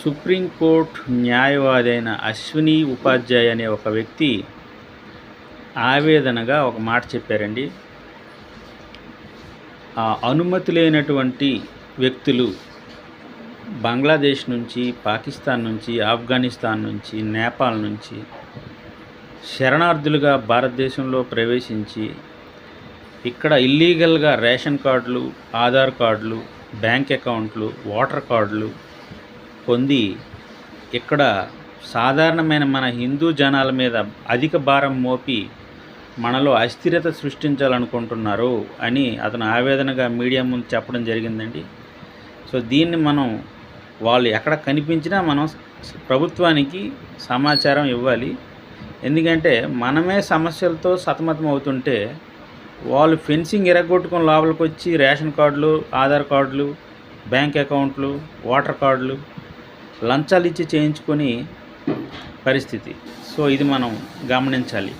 Supreme court న్యాయవాది అయిన అశ్విని ఉపాధ్యాయ్ అనే ఒక వ్యక్తి ఆవేదనగా ఒక మాట చెప్పారండి. అనుమతి లేనటువంటి వ్యక్తులు బంగ్లాదేశ్ నుంచి, పాకిస్తాన్ నుంచి, ఆఫ్ఘనిస్తాన్ నుంచి, నేపాల్ నుంచి శరణార్థులుగా భారతదేశంలో ప్రవేశించి ఇక్కడ ఇల్లీగల్గా రేషన్ కార్డులు, ఆధార్ కార్డులు, బ్యాంక్ అకౌంట్లు, ఓటర్ కార్డులు పొంది ఇక్కడ సాధారణమైన మన హిందూ జనాల మీద అధిక భారం మోపి మనలో అస్థిరత సృష్టించాలనుకుంటున్నారు అని అతను ఆవేదనగా మీడియా ముందు చెప్పడం జరిగిందండి. సో దీన్ని వాళ్ళు ఎక్కడ కనిపించినా మనం ప్రభుత్వానికి సమాచారం ఇవ్వాలి. ఎందుకంటే మనమే సమస్యలతో సతమతం అవుతుంటే వాళ్ళు ఫెన్సింగ్ ఎరగొట్టుకొని లోపలికి వచ్చి రేషన్ కార్డులు, ఆధార్ కార్డులు, బ్యాంక్ అకౌంట్లు, ఓటర్ కార్డులు లంచాలు ఇచ్చి చేయించుకొని పరిస్థితి. సో ఇది మనం గమనించాలి.